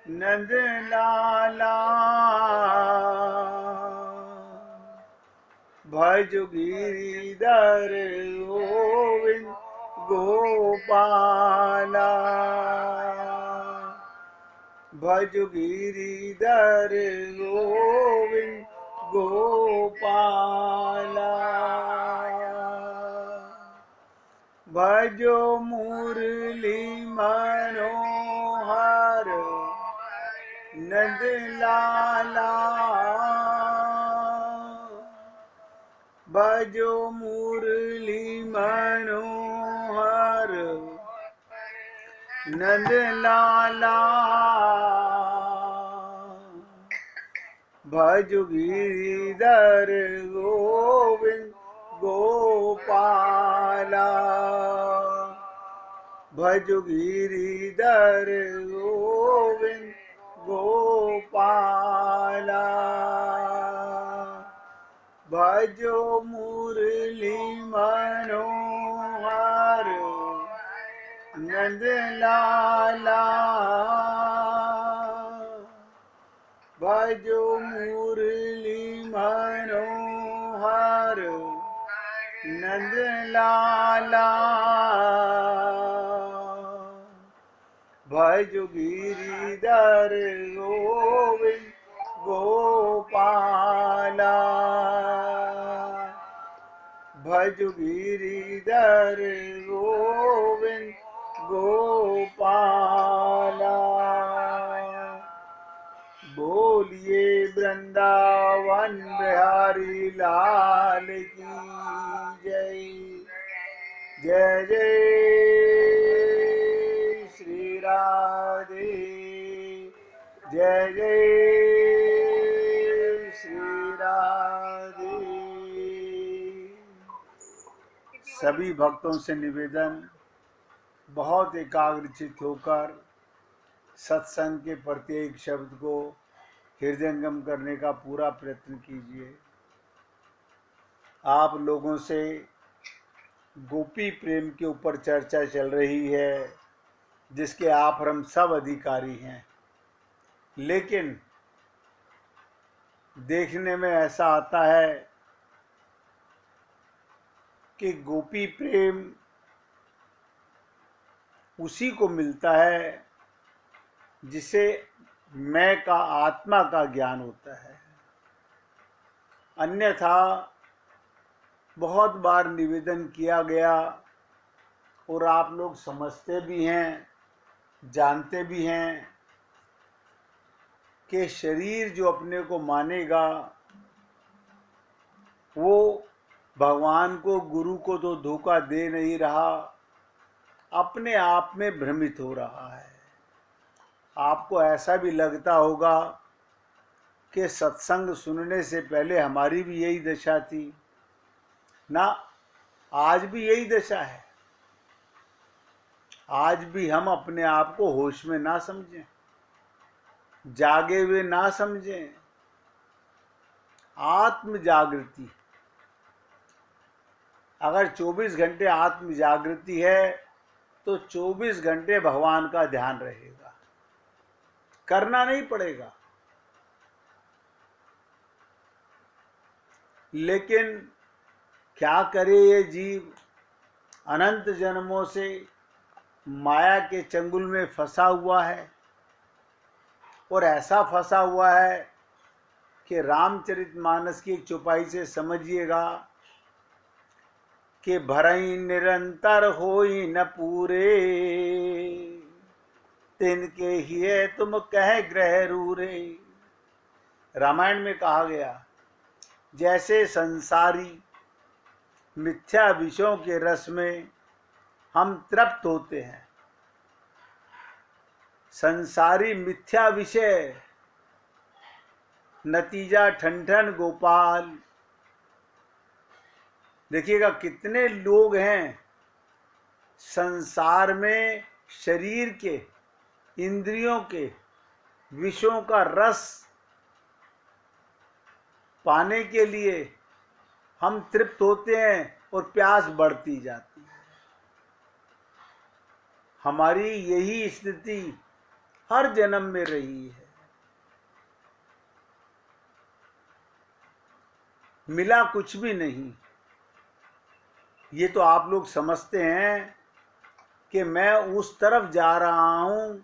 नंद लाला भज गिरिधर गोविंद गोपाला भज गिरिधर गोविंद गोपाला भजो मुरली मनोहर नंद लाला भजो मुरली मनोहर नंद लाला भज गिरिधर गोविंद गोपाला भज गिरिधर गोविंद गोपाला भजो मुरली मनोहर नंद लाला भजो मुरली मनोहर नंद लाला भजो गिरिधर गोविंद गोपाला भजो गिरिधर गोविंद गोपाला बोलिए वृंदावन बिहारी लाल की जय। जय जय श्री राधे जय जय श्री राधे। सभी भक्तों से निवेदन, बहुत एकाग्रचित होकर सत्संग के प्रत्येक शब्द को हृदयंगम करने का पूरा प्रयत्न कीजिए। आप लोगों से गोपी प्रेम के ऊपर चर्चा चल रही है, जिसके आप और हम सब अधिकारी हैं, लेकिन देखने में ऐसा आता है कि गोपी प्रेम उसी को मिलता है जिसे मैं का आत्मा का ज्ञान होता है। अन्यथा बहुत बार निवेदन किया गया और आप लोग समझते भी हैं, जानते भी हैं कि शरीर जो अपने को मानेगा वो भगवान को, गुरु को तो धोखा दे नहीं रहा, अपने आप में भ्रमित हो रहा है। आपको ऐसा भी लगता होगा कि सत्संग सुनने से पहले हमारी भी यही दशा थी ना। आज भी यही दशा है। आज भी हम अपने आप को होश में ना समझें, जागे हुए ना समझें। आत्म जागृति, अगर 24 घंटे आत्म जागृति है तो 24 घंटे भगवान का ध्यान रहेगा, करना नहीं पड़ेगा। लेकिन क्या करे ये जीव, अनंत जन्मों से माया के चंगुल में फंसा हुआ है, और ऐसा फंसा हुआ है कि रामचरितमानस की एक चौपाई से समझिएगा कि भरई निरंतर होई न पूरे, तिनके ही है तुम कह ग्रह रूरे। रामायण में कहा गया, जैसे संसारी मिथ्या विषयों के रस में हम तृप्त होते हैं। संसारी मिथ्या विषय, नतीजा ठन गोपाल। देखिएगा कितने लोग हैं संसार में शरीर के, इंद्रियों के विषयों का रस पाने के लिए हम तृप्त होते हैं और प्यास बढ़ती जाती है। हमारी यही स्थिति हर जन्म में रही है। मिला कुछ भी नहीं। ये तो आप लोग समझते हैं कि मैं उस तरफ जा रहा हूं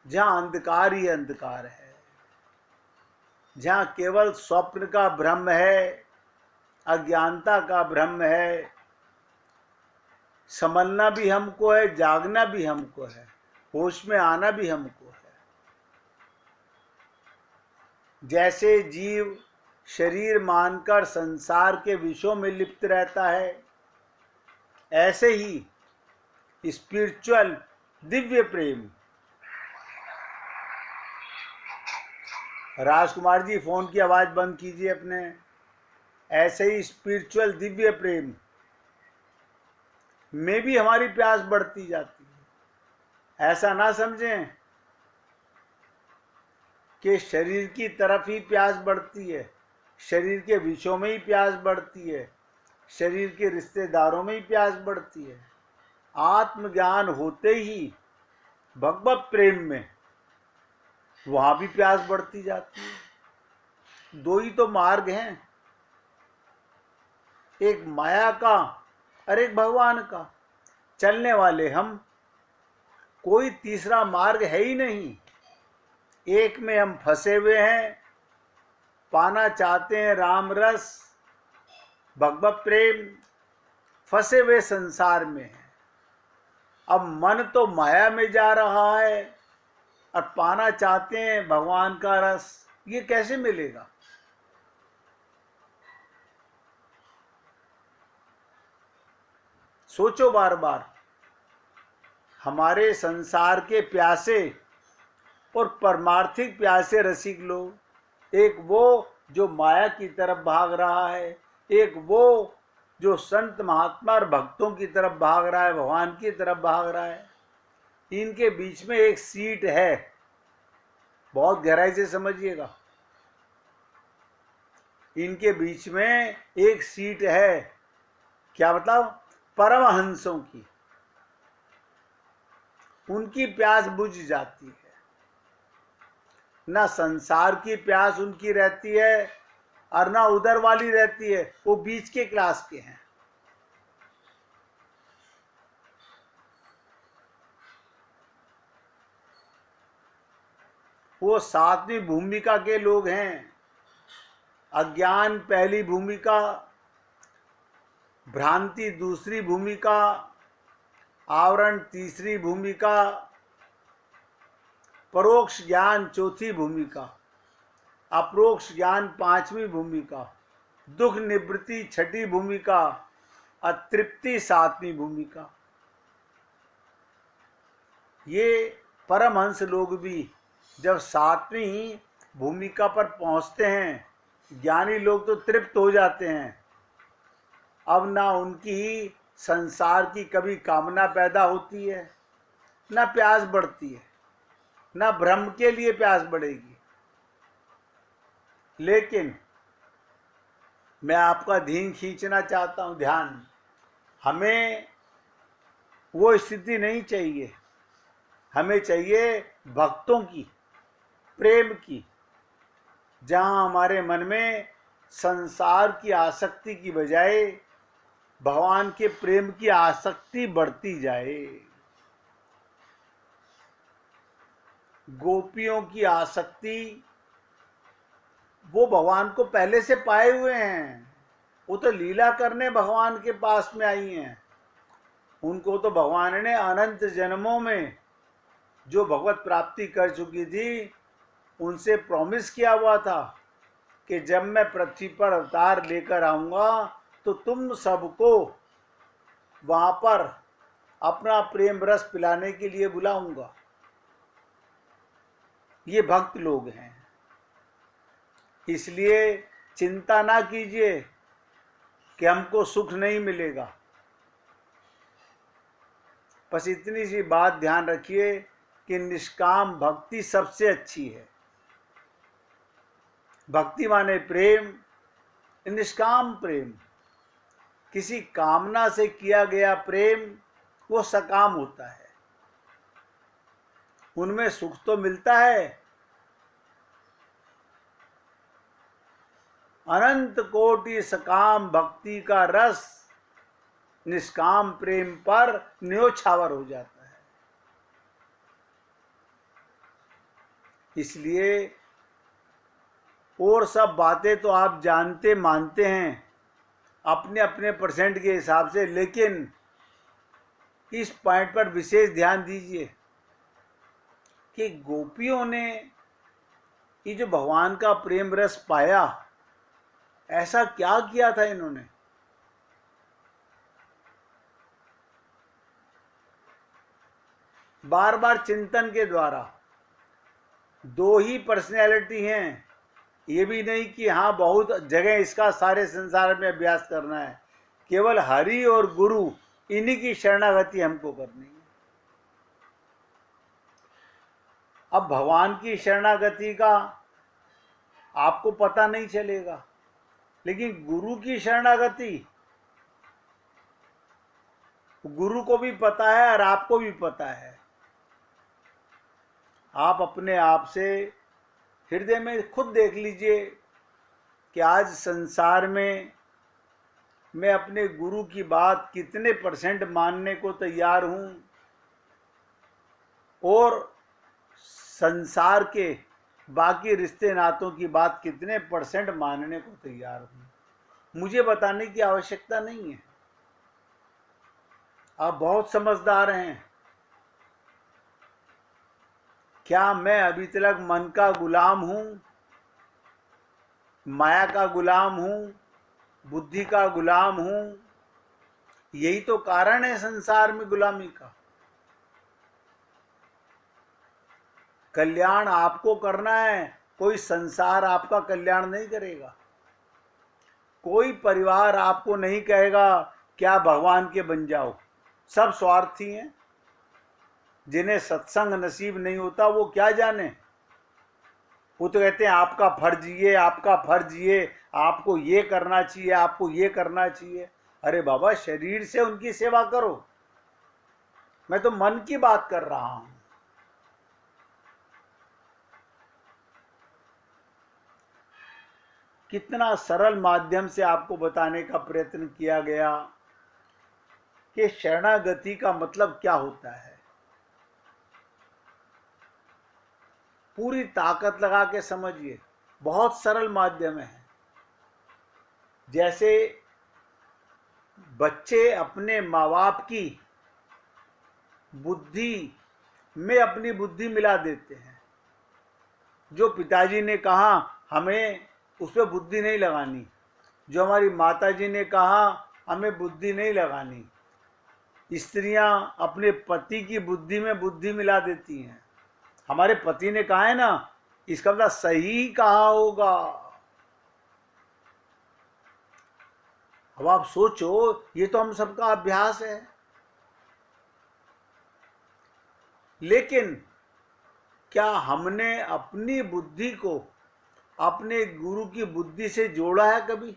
जहां अंधकार ही अंधकार है, जहां केवल स्वप्न का भ्रम है, अज्ञानता का भ्रम है। संभलना भी हमको है, जागना भी हमको है, होश में आना भी हमको है। जैसे जीव शरीर मानकर संसार के विषयों में लिप्त रहता है, ऐसे ही स्पिरिचुअल दिव्य प्रेम। राजकुमार जी फोन की आवाज बंद कीजिए अपने। ऐसे ही स्पिरिचुअल दिव्य प्रेम में भी हमारी प्यास बढ़ती जाती है। ऐसा ना समझें कि शरीर की तरफ ही प्यास बढ़ती है, शरीर के विषयों में ही प्यास बढ़ती है, शरीर के रिश्तेदारों में ही प्यास बढ़ती है। आत्मज्ञान होते ही भगवत प्रेम में वहां भी प्यास बढ़ती जाती है। दो ही तो मार्ग हैं, एक माया का और एक भगवान का। चलने वाले हम, कोई तीसरा मार्ग है ही नहीं। एक में हम फंसे हुए हैं, पाना चाहते हैं राम रस, भगवत प्रेम, फंसे हुए संसार में है। अब मन तो माया में जा रहा है और पाना चाहते हैं भगवान का रस। ये कैसे मिलेगा? सोचो बार बार। हमारे संसार के प्यासे और परमार्थिक प्यासे रसिक लोग, एक वो जो माया की तरफ भाग रहा है, एक वो जो संत महात्मा और भक्तों की तरफ भाग रहा है, भगवान की तरफ भाग रहा है। इनके बीच में एक सीट है, बहुत गहराई से समझिएगा। इनके बीच में एक सीट है। क्या मतलब? परमहंसों की। उनकी प्यास बुझ जाती है, ना संसार की प्यास उनकी रहती है और ना उधर वाली रहती है। वो बीच के क्लास के हैं। वो सातवीं भूमिका के लोग हैं। अज्ञान पहली भूमिका, भ्रांति दूसरी भूमिका, आवरण तीसरी भूमिका, परोक्ष ज्ञान चौथी भूमिका, अप्रोक्ष ज्ञान पांचवी भूमिका, दुख निवृत्ति छठी भूमिका, अतृप्ति सातवीं भूमिका। ये परमहंस लोग भी जब सातवीं भूमिका पर पहुंचते हैं, ज्ञानी लोग तो तृप्त हो जाते हैं। अब ना उनकी संसार की कभी कामना पैदा होती है, ना प्यास बढ़ती है, ना ब्रह्म के लिए प्यास बढ़ेगी। लेकिन मैं आपका ध्यान खींचना चाहता हूं, ध्यान। हमें वो स्थिति नहीं चाहिए। हमें चाहिए भक्तों की, प्रेम की, जहां हमारे मन में संसार की आसक्ति की बजाय भगवान के प्रेम की आसक्ति बढ़ती जाए। गोपियों की आसक्ति, वो भगवान को पहले से पाए हुए हैं। वो तो लीला करने भगवान के पास में आई हैं। उनको तो भगवान ने अनंत जन्मों में जो भगवत प्राप्ति कर चुकी थी, उनसे प्रॉमिस किया हुआ था कि जब मैं पृथ्वी पर अवतार लेकर आऊंगा तो तुम सबको वहां पर अपना प्रेम रस पिलाने के लिए बुलाऊंगा। ये भक्त लोग हैं। इसलिए चिंता ना कीजिए कि हमको सुख नहीं मिलेगा। बस इतनी सी बात ध्यान रखिए कि निष्काम भक्ति सबसे अच्छी है। भक्ति माने प्रेम, निष्काम प्रेम। किसी कामना से किया गया प्रेम वो सकाम होता है। उनमें सुख तो मिलता है। अनंत कोटि सकाम भक्ति का रस निष्काम प्रेम पर न्योछावर हो जाता है। इसलिए और सब बातें तो आप जानते मानते हैं अपने अपने परसेंट के हिसाब से, लेकिन इस पॉइंट पर विशेष ध्यान दीजिए कि गोपियों ने ये जो भगवान का प्रेम रस पाया, ऐसा क्या किया था इन्होंने? बार बार चिंतन के द्वारा। दो ही पर्सनैलिटी हैं, ये भी नहीं कि हाँ बहुत जगह इसका सारे संसार में अभ्यास करना है। केवल हरि और गुरु, इन्हीं की शरणागति हमको करनी है। अब भगवान की शरणागति का आपको पता नहीं चलेगा, लेकिन गुरु की शरणागति गुरु को भी पता है और आपको भी पता है। आप अपने आप से हृदय में खुद देख लीजिए कि आज संसार में मैं अपने गुरु की बात कितने परसेंट मानने को तैयार हूं और संसार के बाकी रिश्ते नातों की बात कितने परसेंट मानने को तैयार हूं। मुझे बताने की आवश्यकता नहीं है, आप बहुत समझदार हैं। क्या मैं अभी तक मन का गुलाम हूं, माया का गुलाम हूं, बुद्धि का गुलाम हूं? यही तो कारण है संसार में गुलामी का। कल्याण आपको करना है, कोई संसार आपका कल्याण नहीं करेगा। कोई परिवार आपको नहीं कहेगा क्या भगवान के बन जाओ। सब स्वार्थी हैं। जिन्हें सत्संग नसीब नहीं होता वो क्या जाने। वो तो कहते हैं आपका फर्ज ये, आपका फर्ज ये, आपको ये करना चाहिए, आपको ये करना चाहिए। अरे बाबा, शरीर से उनकी सेवा करो। मैं तो मन की बात कर रहा हूं। कितना सरल माध्यम से आपको बताने का प्रयत्न किया गया कि शरणागति का मतलब क्या होता है। पूरी ताकत लगा के समझिए, बहुत सरल माध्यम है। जैसे बच्चे अपने माँ बाप की बुद्धि में अपनी बुद्धि मिला देते हैं। जो पिताजी ने कहा हमें उस पर बुद्धि नहीं लगानी, जो हमारी माताजी ने कहा हमें बुद्धि नहीं लगानी। स्त्रियां अपने पति की बुद्धि में बुद्धि मिला देती हैं। हमारे पति ने कहा है ना, इसका मतलब सही कहा होगा। अब आप सोचो, ये तो हम सबका अभ्यास है। लेकिन क्या हमने अपनी बुद्धि को अपने गुरु की बुद्धि से जोड़ा है कभी?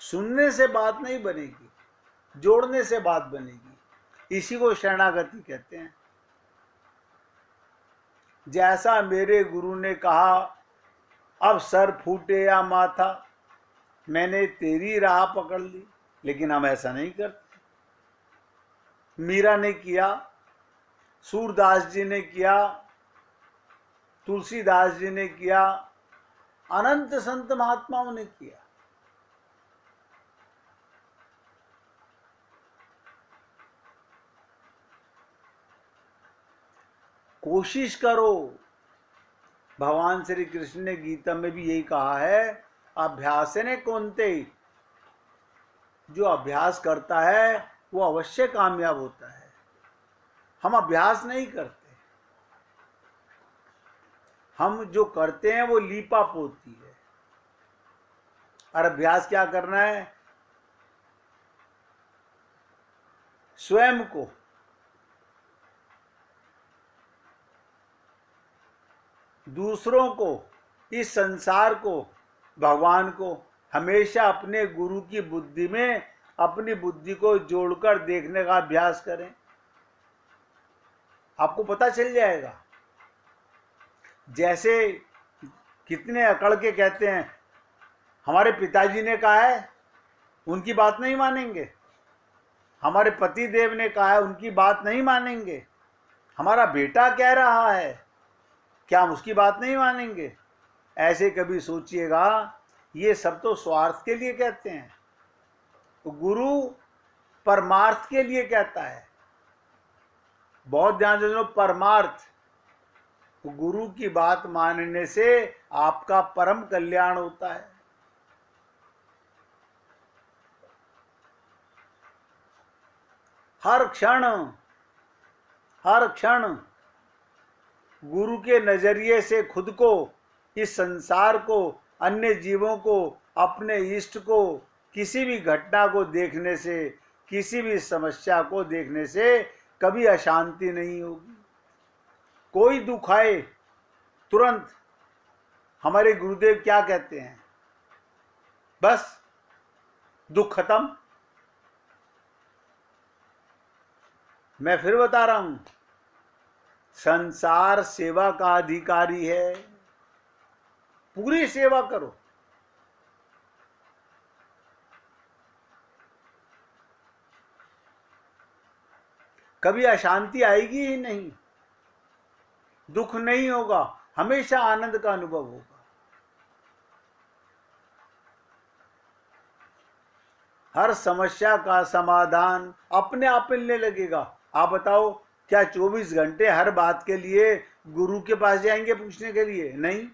सुनने से बात नहीं बनेगी, जोड़ने से बात बनेगी। इसी को शरणागति कहते हैं। जैसा मेरे गुरु ने कहा, अब सर फूटे या माथा, मैंने तेरी राह पकड़ ली। लेकिन हम ऐसा नहीं करते। मीरा ने किया, सूरदास जी ने किया, तुलसीदास जी ने किया, अनंत संत महात्माओं ने किया। कोशिश करो। भगवान श्री कृष्ण ने गीता में भी यही कहा है, अभ्यासेन कौन्ते। जो अभ्यास करता है वो अवश्य कामयाब होता है। हम अभ्यास नहीं करते, हम जो करते हैं वो लीपा पोती है। और अभ्यास क्या करना है? स्वयं को दूसरों को, इस संसार को, भगवान को हमेशा अपने गुरु की बुद्धि में अपनी बुद्धि को जोड़कर देखने का अभ्यास करें। आपको पता चल जाएगा। जैसे कितने अकड़ के कहते हैं हमारे पिताजी ने कहा है, उनकी बात नहीं मानेंगे। हमारे पति देव ने कहा है, उनकी बात नहीं मानेंगे। हमारा बेटा कह रहा है, क्या हम उसकी बात नहीं मानेंगे? ऐसे कभी सोचिएगा, ये सब तो स्वार्थ के लिए कहते हैं। तो गुरु परमार्थ के लिए कहता है। बहुत ध्यान से सुनो, परमार्थ। तो गुरु की बात मानने से आपका परम कल्याण होता है। हर क्षण गुरु के नजरिए से खुद को, इस संसार को, अन्य जीवों को, अपने इष्ट को, किसी भी घटना को देखने से, किसी भी समस्या को देखने से कभी अशांति नहीं होगी। कोई दुख आए तुरंत हमारे गुरुदेव क्या कहते हैं? बस दुख खत्म। मैं फिर बता रहा हूं, संसार सेवा का अधिकारी है। पूरी सेवा करो। कभी अशांति आएगी ही नहीं, दुख नहीं होगा, हमेशा आनंद का अनुभव होगा। हर समस्या का समाधान अपने आप मिलने लगेगा। आप बताओ, क्या 24 घंटे हर बात के लिए गुरु के पास जाएंगे पूछने के लिए? नहीं।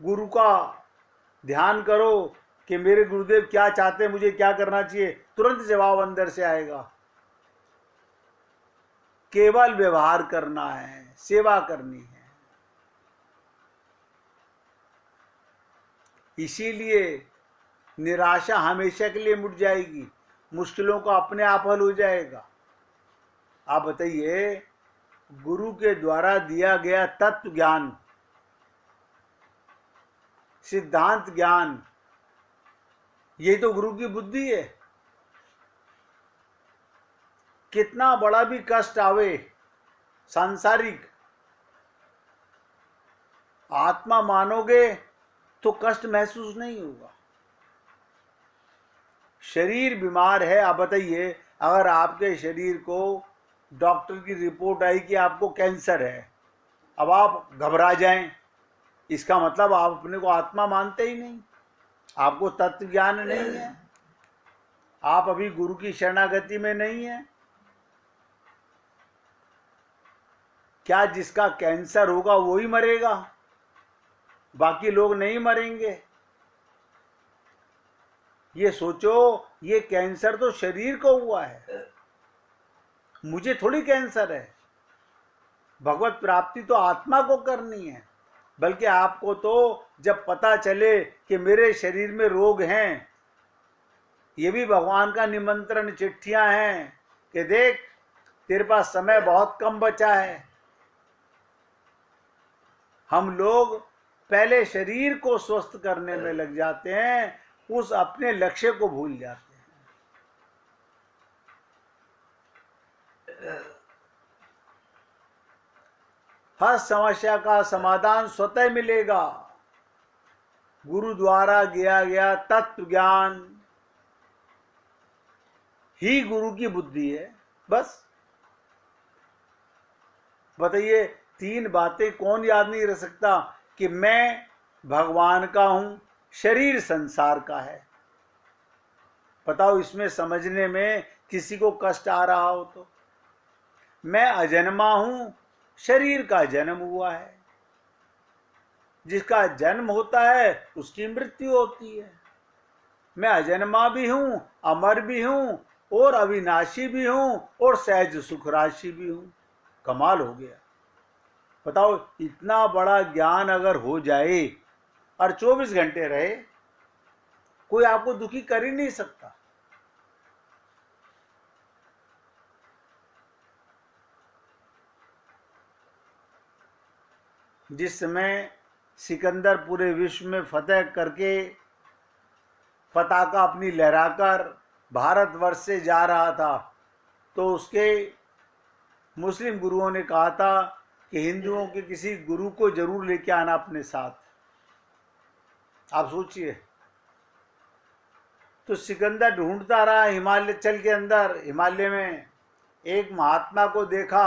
गुरु का ध्यान करो कि मेरे गुरुदेव क्या चाहते हैं, मुझे क्या करना चाहिए, तुरंत जवाब अंदर से आएगा। केवल व्यवहार करना है, सेवा करनी है। इसीलिए निराशा हमेशा के लिए मिट जाएगी, मुश्किलों का अपने आप हल हो जाएगा। आप बताइए, गुरु के द्वारा दिया गया तत्व ज्ञान, सिद्धांत ज्ञान, ये तो गुरु की बुद्धि है। कितना बड़ा भी कष्ट आवे सांसारिक, आत्मा मानोगे तो कष्ट महसूस नहीं होगा। शरीर बीमार है, आप बताइए, अगर आपके शरीर को डॉक्टर की रिपोर्ट आई कि आपको कैंसर है, अब आप घबरा जाएं, इसका मतलब आप अपने को आत्मा मानते ही नहीं, आपको तत्व ज्ञान नहीं है, आप अभी गुरु की शरणागति में नहीं है। क्या जिसका कैंसर होगा वो ही मरेगा, बाकी लोग नहीं मरेंगे? ये सोचो, ये कैंसर तो शरीर को हुआ है, मुझे थोड़ी कैंसर है। भगवत प्राप्ति तो आत्मा को करनी है। बल्कि आपको तो जब पता चले कि मेरे शरीर में रोग हैं, ये भी भगवान का निमंत्रण चिट्ठियां हैं कि देख, तेरे पास समय बहुत कम बचा है। हम लोग पहले शरीर को स्वस्थ करने में लग जाते हैं, उस अपने लक्ष्य को भूल जाते हैं। हर समस्या का समाधान स्वतः मिलेगा। गुरु द्वारा दिया गया तत्व ज्ञान ही गुरु की बुद्धि है। बस बताइए, 3 बातें कौन याद नहीं रख सकता कि मैं भगवान का हूं, शरीर संसार का है। बताओ, इसमें समझने में किसी को कष्ट आ रहा हो तो? मैं अजन्मा हूं, शरीर का जन्म हुआ है। जिसका जन्म होता है उसकी मृत्यु होती है। मैं अजन्मा भी हूं, अमर भी हूं, और अविनाशी भी हूं, और सहज सुख राशि भी हूं। कमाल हो गया। बताओ, इतना बड़ा ज्ञान अगर हो जाए और 24 घंटे रहे, कोई आपको दुखी कर ही नहीं सकता। जिस समय सिकंदर पूरे विश्व में फतह करके पताका अपनी लहराकर भारतवर्ष से जा रहा था, तो उसके मुस्लिम गुरुओं ने कहा था कि हिंदुओं के किसी गुरु को जरूर लेके आना अपने साथ। आप सोचिए, तो सिकंदर ढूंढता रहा हिमालय के अंदर। हिमालय में एक महात्मा को देखा,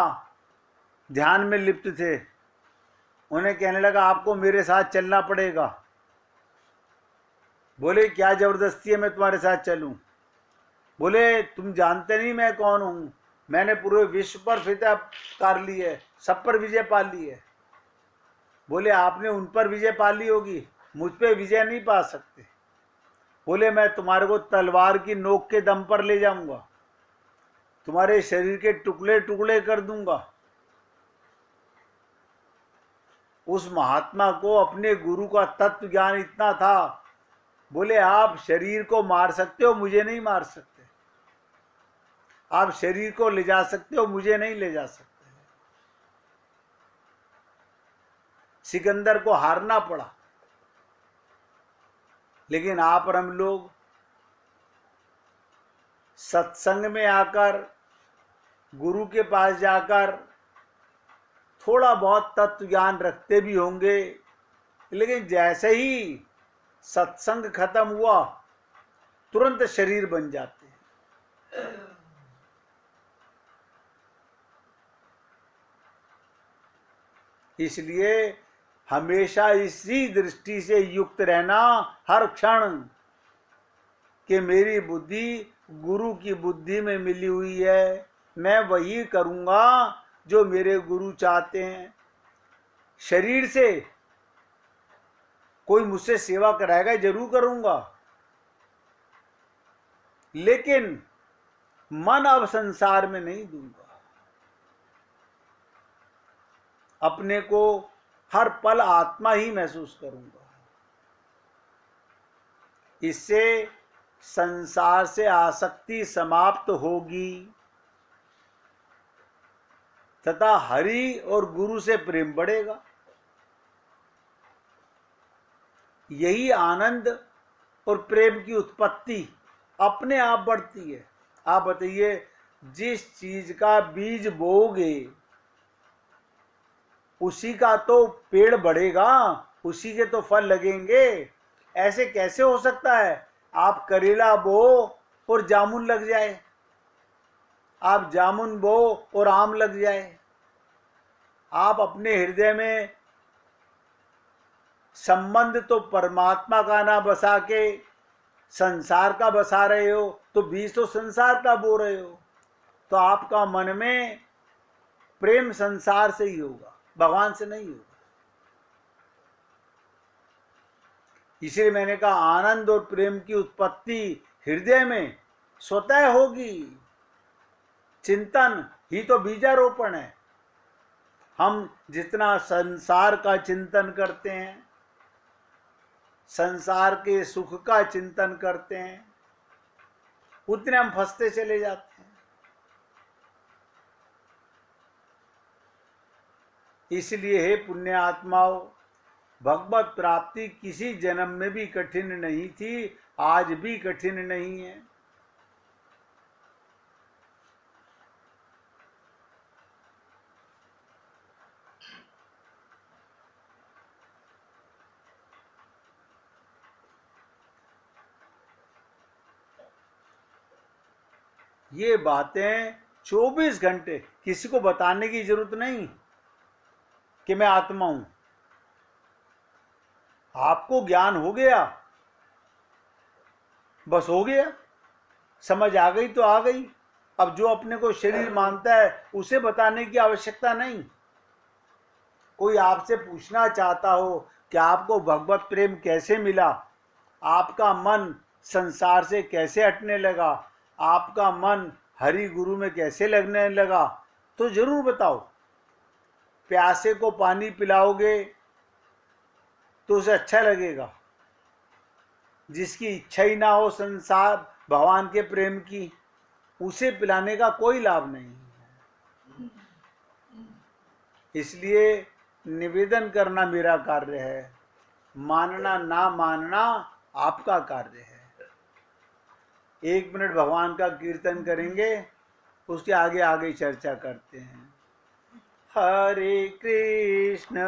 ध्यान में लिप्त थे। उन्हें कहने लगा आपको मेरे साथ चलना पड़ेगा। बोले क्या जबरदस्ती है मैं तुम्हारे साथ चलूं? बोले तुम जानते नहीं मैं कौन हूं, मैंने पूरे विश्व पर फतह कर ली है, सब पर विजय पा ली है। बोले आपने उन पर विजय पा ली होगी, मुझ पे विजय नहीं पा सकते। बोले मैं तुम्हारे को तलवार की नोक के दम पर ले जाऊंगा, तुम्हारे शरीर के टुकड़े टुकड़े कर दूंगा। उस महात्मा को अपने गुरु का तत्व ज्ञान इतना था। बोले आप शरीर को मार सकते हो, मुझे नहीं मार सकते। आप शरीर को ले जा सकते हो, मुझे नहीं ले जा सकते। सिकंदर को हारना पड़ा। लेकिन आप और हम लोग सत्संग में आकर, गुरु के पास जाकर थोड़ा बहुत तत्व ज्ञान रखते भी होंगे, लेकिन जैसे ही सत्संग खत्म हुआ तुरंत शरीर बन जाते हैं। इसलिए हमेशा इसी दृष्टि से युक्त रहना हर क्षण कि मेरी बुद्धि गुरु की बुद्धि में मिली हुई है, मैं वही करूँगा जो मेरे गुरु चाहते हैं। शरीर से कोई मुझसे सेवा कराएगा जरूर करूँगा, लेकिन मन अब संसार में नहीं दूंगा। अपने को हर पल आत्मा ही महसूस करूंगा। इससे संसार से आसक्ति समाप्त होगी तथा हरि और गुरु से प्रेम बढ़ेगा। यही आनंद और प्रेम की उत्पत्ति अपने आप बढ़ती है। आप बताइए, जिस चीज का बीज बोओगे उसी का तो पेड़ बढ़ेगा, उसी के तो फल लगेंगे। ऐसे कैसे हो सकता है आप करेला बो और जामुन लग जाए, आप जामुन बो और आम लग जाए? आप अपने हृदय में संबंध तो परमात्मा का ना बसा के संसार का बसा रहे हो, तो बीज तो संसार का बो रहे हो। तो आपका मन में प्रेम संसार से ही होगा, भगवान से नहीं होगा। इसलिए मैंने कहा आनंद और प्रेम की उत्पत्ति हृदय में स्वतः होगी। चिंतन ही तो बीजारोपण है। हम जितना संसार का चिंतन करते हैं, संसार के सुख का चिंतन करते हैं, उतने हम फंसते चले जाते हैं। इसलिए हे पुण्य आत्माओं, भगवत प्राप्ति किसी जन्म में भी कठिन नहीं थी, आज भी कठिन नहीं है। ये बातें 24 घंटे किसी को बताने की जरूरत नहीं कि मैं आत्मा हूं। आपको ज्ञान हो गया, बस हो गया, समझ आ गई तो आ गई। अब जो अपने को शरीर मानता है उसे बताने की आवश्यकता नहीं। कोई आपसे पूछना चाहता हो कि आपको भगवत प्रेम कैसे मिला, आपका मन संसार से कैसे हटने लगा, आपका मन हरि गुरु में कैसे लगने लगा, तो जरूर बताओ। प्यासे को पानी पिलाओगे तो उसे अच्छा लगेगा। जिसकी इच्छा ही ना हो संसार भगवान के प्रेम की, उसे पिलाने का कोई लाभ नहीं। इसलिए निवेदन करना मेरा कार्य है, मानना ना मानना आपका कार्य है। 1 मिनट भगवान का कीर्तन करेंगे, उसके आगे आगे चर्चा करते हैं। हरे कृष्ण